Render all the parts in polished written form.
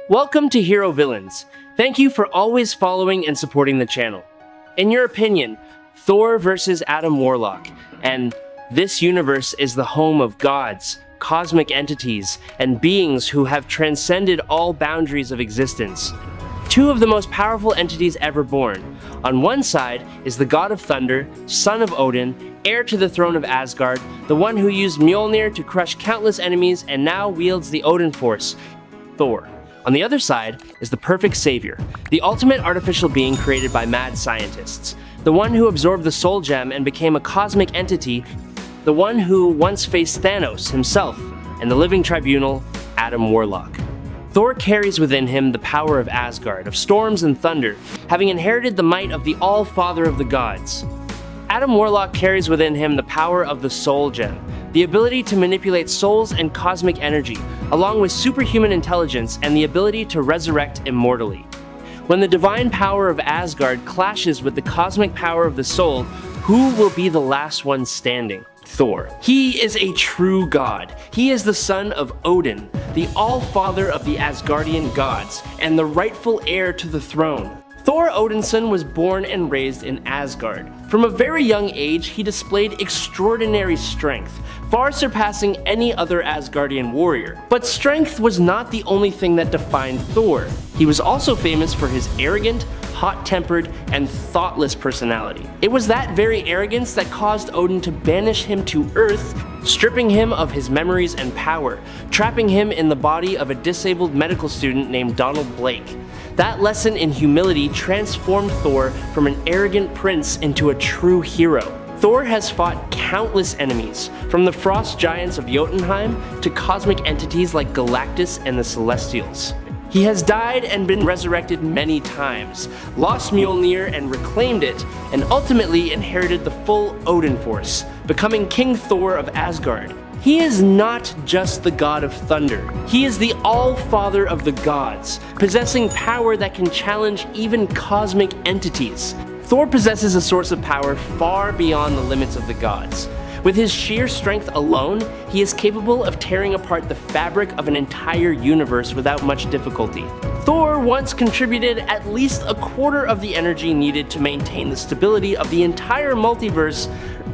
Welcome to Hero Villains. Thank you for always following and supporting the channel. In your opinion, Thor versus Adam Warlock, and this universe is the home of gods, cosmic entities, and beings who have transcended all boundaries of existence. Two of the most powerful entities ever born. On one side is the god of thunder, son of Odin, heir to the throne of Asgard, the one who used Mjolnir to crush countless enemies and now wields the Odin force, Thor. On the other side is the perfect savior, the ultimate artificial being created by mad scientists, the one who absorbed the soul gem and became a cosmic entity, the one who once faced Thanos himself, and the living tribunal, Adam Warlock. Thor carries within him the power of Asgard, of storms and thunder, having inherited the might of the All-Father of the gods. Adam Warlock carries within him the power of the soul gem, the ability to manipulate souls and cosmic energy, along with superhuman intelligence and the ability to resurrect immortally. When the divine power of Asgard clashes with the cosmic power of the soul, who will be the last one standing? Thor. He is a true god. He is the son of Odin, the all-father of the Asgardian gods, and the rightful heir to the throne. Thor Odinson was born and raised in Asgard. From a very young age, he displayed extraordinary strength, far surpassing any other Asgardian warrior. But strength was not the only thing that defined Thor. He was also famous for his arrogant, hot-tempered, and thoughtless personality. It was that very arrogance that caused Odin to banish him to Earth, stripping him of his memories and power, trapping him in the body of a disabled medical student named Donald Blake. That lesson in humility transformed Thor from an arrogant prince into a true hero. Thor has fought countless enemies, from the frost giants of Jotunheim to cosmic entities like Galactus and the Celestials. He has died and been resurrected many times, lost Mjolnir and reclaimed it, and ultimately inherited the full Odin force, becoming King Thor of Asgard. He is not just the god of thunder. He is the all-father of the gods, possessing power that can challenge even cosmic entities. Thor possesses a source of power far beyond the limits of the gods. With his sheer strength alone, he is capable of tearing apart the fabric of an entire universe without much difficulty. Thor once contributed at least a quarter of the energy needed to maintain the stability of the entire multiverse,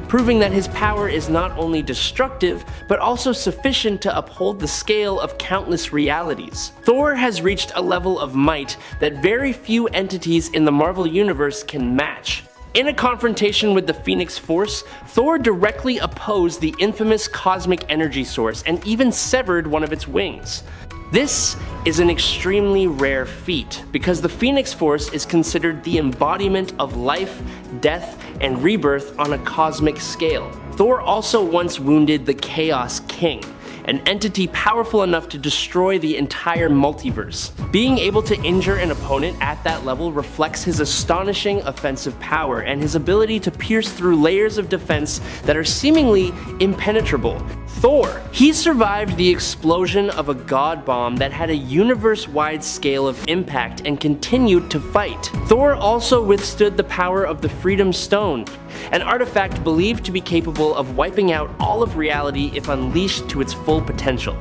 proving that his power is not only destructive, but also sufficient to uphold the scale of countless realities. Thor has reached a level of might that very few entities in the Marvel Universe can match. In a confrontation with the Phoenix Force, Thor directly opposed the infamous cosmic energy source and even severed one of its wings. This is an extremely rare feat, because the Phoenix Force is considered the embodiment of life, death, and rebirth on a cosmic scale. Thor also once wounded the Chaos King, an entity powerful enough to destroy the entire multiverse. Being able to injure an opponent at that level reflects his astonishing offensive power and his ability to pierce through layers of defense that are seemingly impenetrable. Thor. He survived the explosion of a god bomb that had a universe-wide scale of impact and continued to fight. Thor also withstood the power of the Freedom Stone, an artifact believed to be capable of wiping out all of reality if unleashed to its full potential.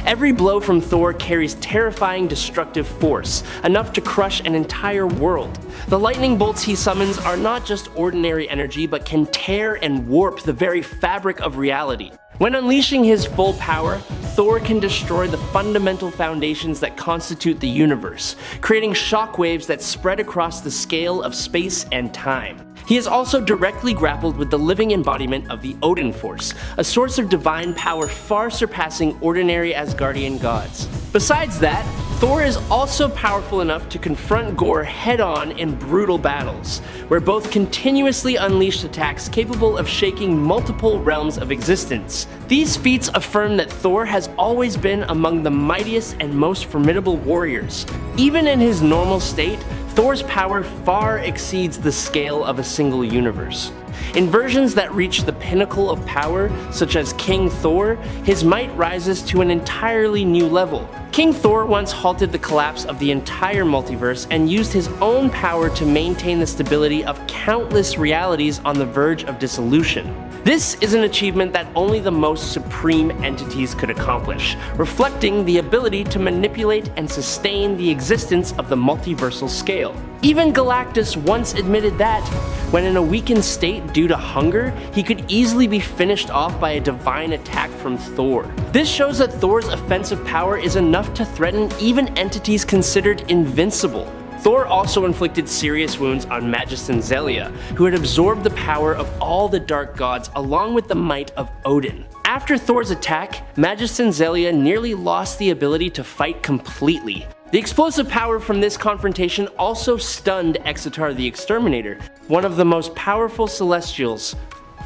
Every blow from Thor carries terrifying destructive force, enough to crush an entire world. The lightning bolts he summons are not just ordinary energy, but can tear and warp the very fabric of reality. When unleashing his full power, Thor can destroy the fundamental foundations that constitute the universe, creating shockwaves that spread across the scale of space and time. He has also directly grappled with the living embodiment of the Odin Force, a source of divine power far surpassing ordinary Asgardian gods. Besides that, Thor is also powerful enough to confront Gore head-on in brutal battles, where both continuously unleashed attacks capable of shaking multiple realms of existence. These feats affirm that Thor has always been among the mightiest and most formidable warriors. Even in his normal state, Thor's power far exceeds the scale of a single universe. In versions that reach the pinnacle of power, such as King Thor, his might rises to an entirely new level. King Thor once halted the collapse of the entire multiverse and used his own power to maintain the stability of countless realities on the verge of dissolution. This is an achievement that only the most supreme entities could accomplish, reflecting the ability to manipulate and sustain the existence of the multiversal scale. Even Galactus once admitted that, when in a weakened state due to hunger, he could easily be finished off by a divine attack from Thor. This shows that Thor's offensive power is enough to threaten even entities considered invincible. Thor also inflicted serious wounds on Magistan Zelia, who had absorbed the power of all the dark gods along with the might of Odin. After Thor's attack, Magistan Zelia nearly lost the ability to fight completely. The explosive power from this confrontation also stunned Exitar the Exterminator, one of the most powerful Celestials,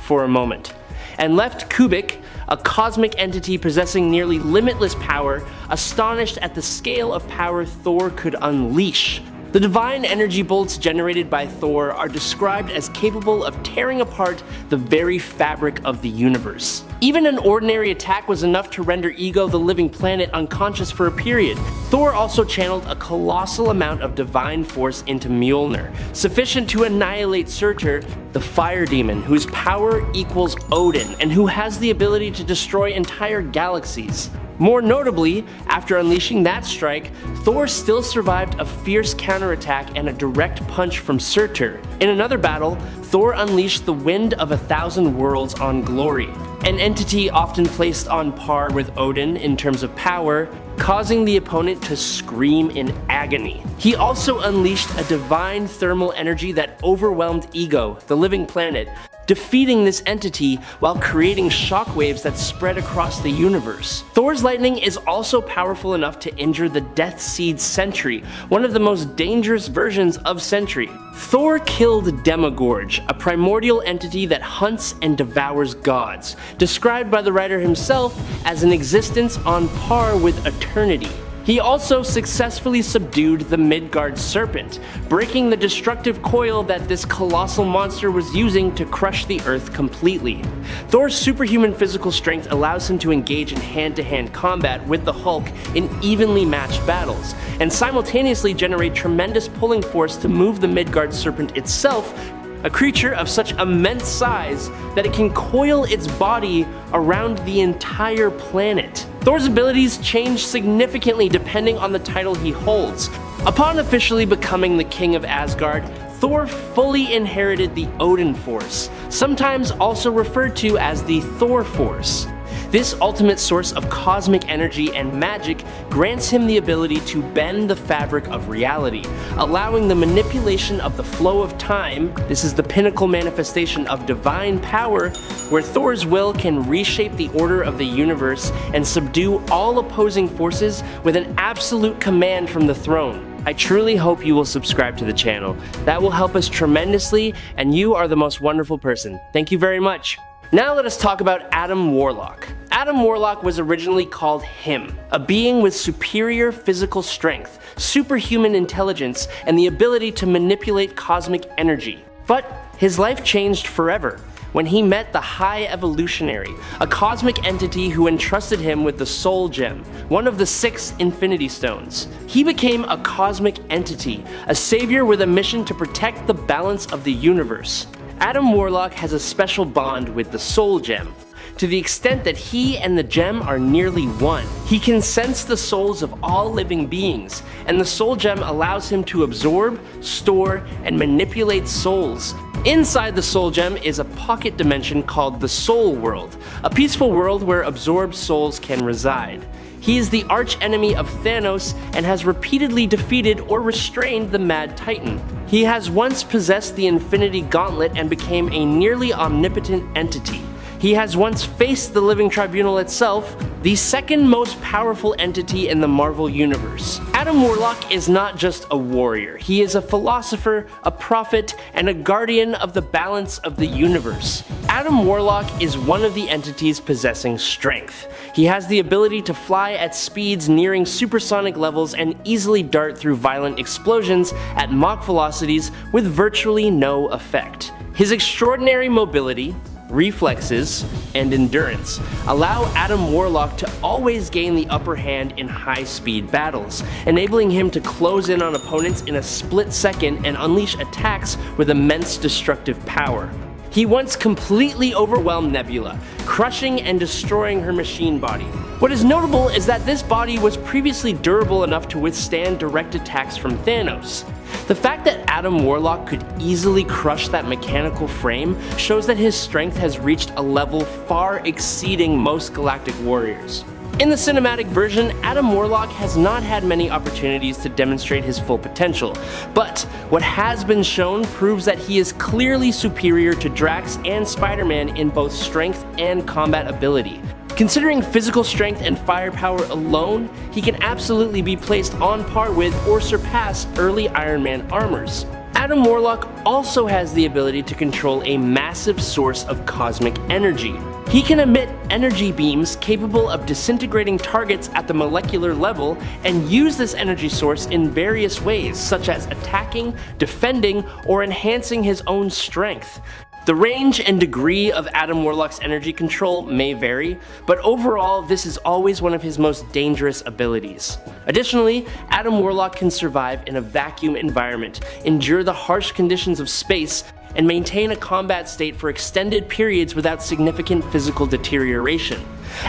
for a moment, and left Kubik, a cosmic entity possessing nearly limitless power, astonished at the scale of power Thor could unleash. The divine energy bolts generated by Thor are described as capable of tearing apart the very fabric of the universe. Even an ordinary attack was enough to render Ego the living planet unconscious for a period. Thor also channeled a colossal amount of divine force into Mjolnir, sufficient to annihilate Surtur, the fire demon whose power equals Odin and who has the ability to destroy entire galaxies. More notably, after unleashing that strike, Thor still survived a fierce counterattack and a direct punch from Surtur. In another battle, Thor unleashed the Wind of 1,000 Worlds on Glory, an entity often placed on par with Odin in terms of power, causing the opponent to scream in agony. He also unleashed a divine thermal energy that overwhelmed Ego, the living planet, defeating this entity while creating shockwaves that spread across the universe. Thor's lightning is also powerful enough to injure the Death Seed Sentry, one of the most dangerous versions of Sentry. Thor killed Demogorge, a primordial entity that hunts and devours gods, described by the writer himself as an existence on par with eternity. He also successfully subdued the Midgard Serpent, breaking the destructive coil that this colossal monster was using to crush the Earth completely. Thor's superhuman physical strength allows him to engage in hand-to-hand combat with the Hulk in evenly matched battles, and simultaneously generate tremendous pulling force to move the Midgard Serpent itself, a creature of such immense size that it can coil its body around the entire planet. Thor's abilities change significantly depending on the title he holds. Upon officially becoming the King of Asgard, Thor fully inherited the Odin Force, sometimes also referred to as the Thor Force. This ultimate source of cosmic energy and magic grants him the ability to bend the fabric of reality, allowing the manipulation of the flow of time. This is the pinnacle manifestation of divine power, where Thor's will can reshape the order of the universe and subdue all opposing forces with an absolute command from the throne. I truly hope you will subscribe to the channel. That will help us tremendously, and you are the most wonderful person. Thank you very much. Now let us talk about Adam Warlock. Adam Warlock was originally called Him, a being with superior physical strength, superhuman intelligence, and the ability to manipulate cosmic energy. But his life changed forever when he met the High Evolutionary, a cosmic entity who entrusted him with the Soul Gem, one of the 6 Infinity Stones. He became a cosmic entity, a savior with a mission to protect the balance of the universe. Adam Warlock has a special bond with the Soul Gem, to the extent that he and the gem are nearly one. He can sense the souls of all living beings, and the Soul Gem allows him to absorb, store, and manipulate souls. Inside the Soul Gem is a pocket dimension called the Soul World, a peaceful world where absorbed souls can reside. He is the arch-enemy of Thanos and has repeatedly defeated or restrained the Mad Titan. He has once possessed the Infinity Gauntlet and became a nearly omnipotent entity. He has once faced the Living Tribunal itself, the second most powerful entity in the Marvel Universe. Adam Warlock is not just a warrior. He is a philosopher, a prophet, and a guardian of the balance of the universe. Adam Warlock is one of the entities possessing strength. He has the ability to fly at speeds nearing supersonic levels and easily dart through violent explosions at Mach velocities with virtually no effect. His extraordinary mobility, reflexes, and endurance allow Adam Warlock to always gain the upper hand in high-speed battles, enabling him to close in on opponents in a split second and unleash attacks with immense destructive power. He once completely overwhelmed Nebula, crushing and destroying her machine body. What is notable is that this body was previously durable enough to withstand direct attacks from Thanos. The fact that Adam Warlock could easily crush that mechanical frame shows that his strength has reached a level far exceeding most galactic warriors. In the cinematic version, Adam Warlock has not had many opportunities to demonstrate his full potential, but what has been shown proves that he is clearly superior to Drax and Spider-Man in both strength and combat ability. Considering physical strength and firepower alone, he can absolutely be placed on par with or surpass early Iron Man armors. Adam Warlock also has the ability to control a massive source of cosmic energy. He can emit energy beams capable of disintegrating targets at the molecular level and use this energy source in various ways, such as attacking, defending, or enhancing his own strength. The range and degree of Adam Warlock's energy control may vary, but overall this is always one of his most dangerous abilities. Additionally, Adam Warlock can survive in a vacuum environment, endure the harsh conditions of space, and maintain a combat state for extended periods without significant physical deterioration.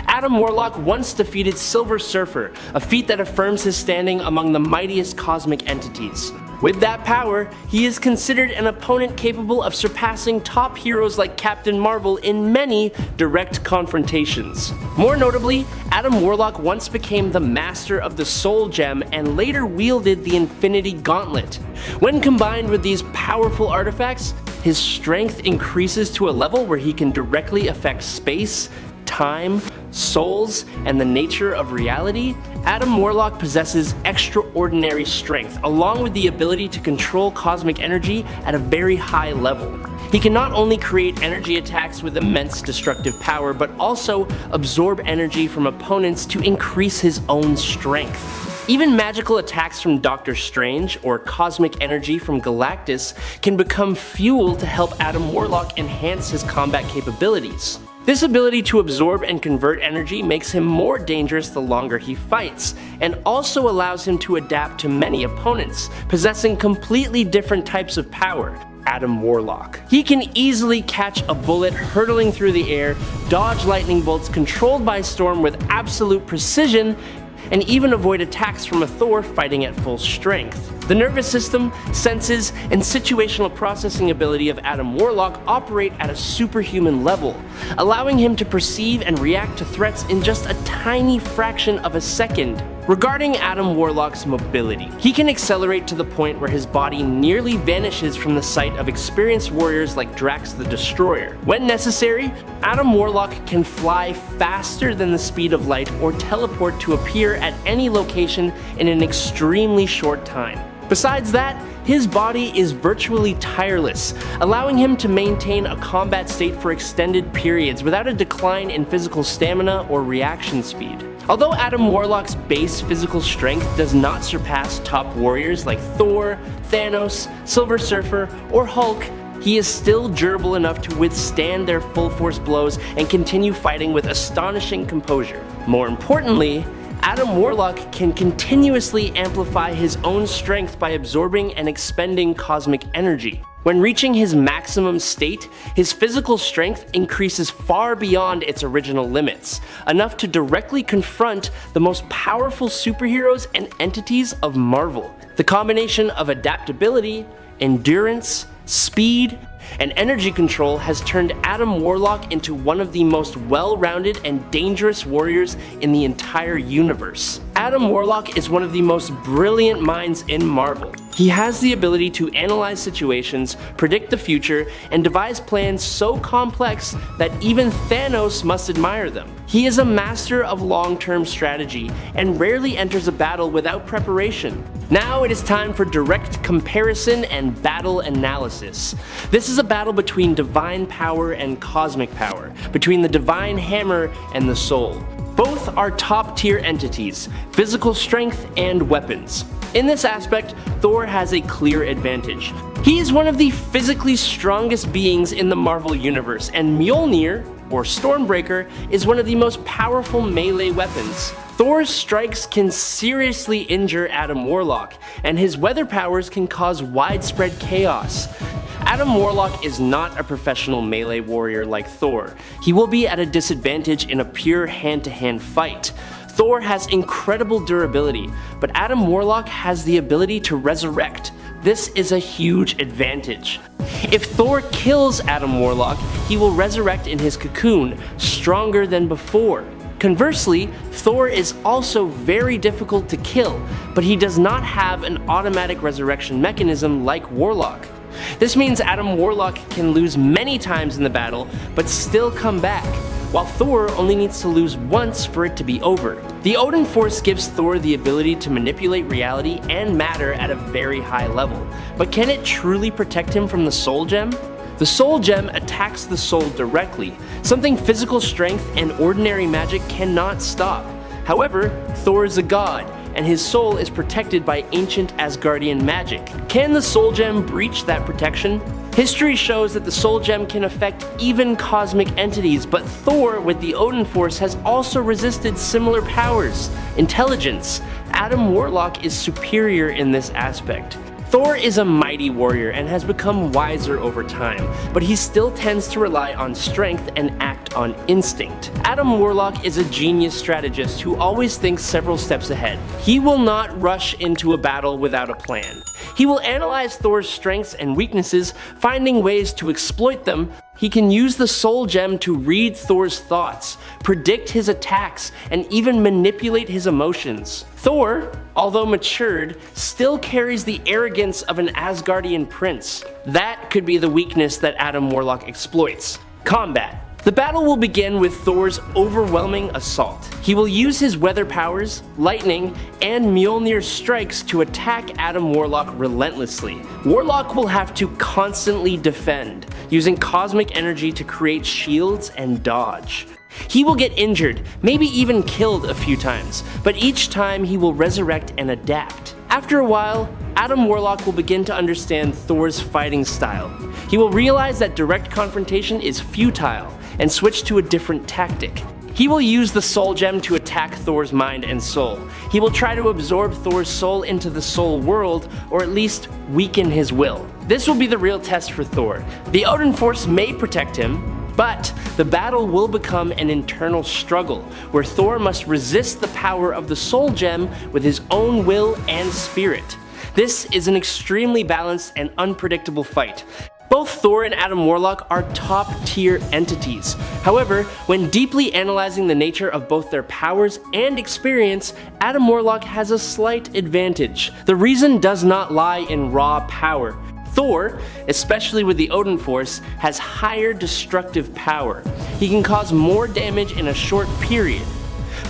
Adam Warlock once defeated Silver Surfer, a feat that affirms his standing among the mightiest cosmic entities. With that power, he is considered an opponent capable of surpassing top heroes like Captain Marvel in many direct confrontations. More notably, Adam Warlock once became the master of the Soul Gem and later wielded the Infinity Gauntlet. When combined with these powerful artifacts, his strength increases to a level where he can directly affect space, time, souls, and the nature of reality. Adam Warlock possesses extraordinary strength, along with the ability to control cosmic energy at a very high level. He can not only create energy attacks with immense destructive power, but also absorb energy from opponents to increase his own strength. Even magical attacks from Doctor Strange or cosmic energy from Galactus can become fuel to help Adam Warlock enhance his combat capabilities. This ability to absorb and convert energy makes him more dangerous the longer he fights, and also allows him to adapt to many opponents, possessing completely different types of power. Adam Warlock. He can easily catch a bullet hurtling through the air, dodge lightning bolts controlled by Storm with absolute precision, and even avoid attacks from a Thor fighting at full strength. The nervous system, senses, and situational processing ability of Adam Warlock operate at a superhuman level, allowing him to perceive and react to threats in just a tiny fraction of a second. Regarding Adam Warlock's mobility, he can accelerate to the point where his body nearly vanishes from the sight of experienced warriors like Drax the Destroyer. When necessary, Adam Warlock can fly faster than the speed of light or teleport to appear at any location in an extremely short time. Besides that, his body is virtually tireless, allowing him to maintain a combat state for extended periods without a decline in physical stamina or reaction speed. Although Adam Warlock's base physical strength does not surpass top warriors like Thor, Thanos, Silver Surfer, or Hulk, he is still durable enough to withstand their full force blows and continue fighting with astonishing composure. More importantly, Adam Warlock can continuously amplify his own strength by absorbing and expending cosmic energy. When reaching his maximum state, his physical strength increases far beyond its original limits, enough to directly confront the most powerful superheroes and entities of Marvel. The combination of adaptability, endurance, speed, and energy control has turned Adam Warlock into one of the most well-rounded and dangerous warriors in the entire universe. Adam Warlock is one of the most brilliant minds in Marvel. He has the ability to analyze situations, predict the future, and devise plans so complex that even Thanos must admire them. He is a master of long-term strategy and rarely enters a battle without preparation. Now it is time for direct comparison and battle analysis. This is a battle between divine power and cosmic power, between the divine hammer and the soul. Both are top-tier entities, physical strength and weapons. In this aspect, Thor has a clear advantage. He is one of the physically strongest beings in the Marvel Universe, and Mjolnir, or Stormbreaker, is one of the most powerful melee weapons. Thor's strikes can seriously injure Adam Warlock, and his weather powers can cause widespread chaos. Adam Warlock is not a professional melee warrior like Thor. He will be at a disadvantage in a pure hand-to-hand fight. Thor has incredible durability, but Adam Warlock has the ability to resurrect. This is a huge advantage. If Thor kills Adam Warlock, he will resurrect in his cocoon, stronger than before. Conversely, Thor is also very difficult to kill, but he does not have an automatic resurrection mechanism like Warlock. This means Adam Warlock can lose many times in the battle, but still come back, while Thor only needs to lose once for it to be over. The Odin Force gives Thor the ability to manipulate reality and matter at a very high level, but can it truly protect him from the Soul Gem? The Soul Gem attacks the soul directly, something physical strength and ordinary magic cannot stop. However, Thor is a god, and his soul is protected by ancient Asgardian magic. Can the Soul Gem breach that protection? History shows that the Soul Gem can affect even cosmic entities, but Thor with the Odin Force has also resisted similar powers. Intelligence. Adam Warlock is superior in this aspect. Thor is a mighty warrior and has become wiser over time, but he still tends to rely on strength and act on instinct. Adam Warlock is a genius strategist who always thinks several steps ahead. He will not rush into a battle without a plan. He will analyze Thor's strengths and weaknesses, finding ways to exploit them. He can use the Soul Gem to read Thor's thoughts, predict his attacks, and even manipulate his emotions. Thor, although matured, still carries the arrogance of an Asgardian prince. That could be the weakness that Adam Warlock exploits. Combat. The battle will begin with Thor's overwhelming assault. He will use his weather powers, lightning, and Mjolnir's strikes to attack Adam Warlock relentlessly. Warlock will have to constantly defend, using cosmic energy to create shields and dodge. He will get injured, maybe even killed a few times, but each time he will resurrect and adapt. After a while, Adam Warlock will begin to understand Thor's fighting style. He will realize that direct confrontation is futile and switch to a different tactic. He will use the Soul Gem to attack Thor's mind and soul. He will try to absorb Thor's soul into the soul world, or at least weaken his will. This will be the real test for Thor. The Odin Force may protect him, but the battle will become an internal struggle, where Thor must resist the power of the Soul Gem with his own will and spirit. This is an extremely balanced and unpredictable fight. Both Thor and Adam Warlock are top-tier entities. However, when deeply analyzing the nature of both their powers and experience, Adam Warlock has a slight advantage. The reason does not lie in raw power. Thor, especially with the Odin Force, has higher destructive power. He can cause more damage in a short period.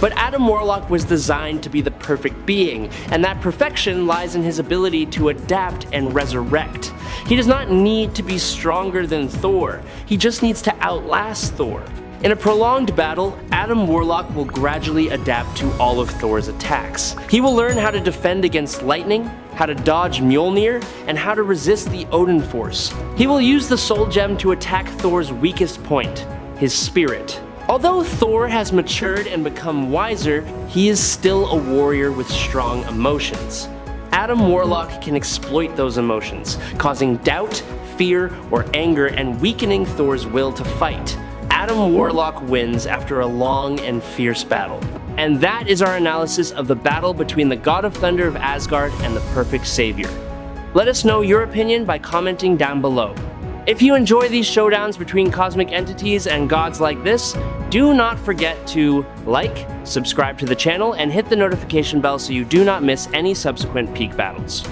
But Adam Warlock was designed to be the perfect being, and that perfection lies in his ability to adapt and resurrect. He does not need to be stronger than Thor, he just needs to outlast Thor. In a prolonged battle, Adam Warlock will gradually adapt to all of Thor's attacks. He will learn how to defend against lightning, how to dodge Mjolnir, and how to resist the Odin Force. He will use the Soul Gem to attack Thor's weakest point, his spirit. Although Thor has matured and become wiser, he is still a warrior with strong emotions. Adam Warlock can exploit those emotions, causing doubt, fear, or anger and weakening Thor's will to fight. Adam Warlock wins after a long and fierce battle. And that is our analysis of the battle between the God of Thunder of Asgard and the Perfect Savior. Let us know your opinion by commenting down below. If you enjoy these showdowns between cosmic entities and gods like this, do not forget to like, subscribe to the channel, and hit the notification bell so you do not miss any subsequent peak battles.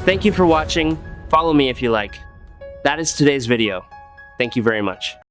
Thank you for watching. Follow me if you like. That is today's video. Thank you very much.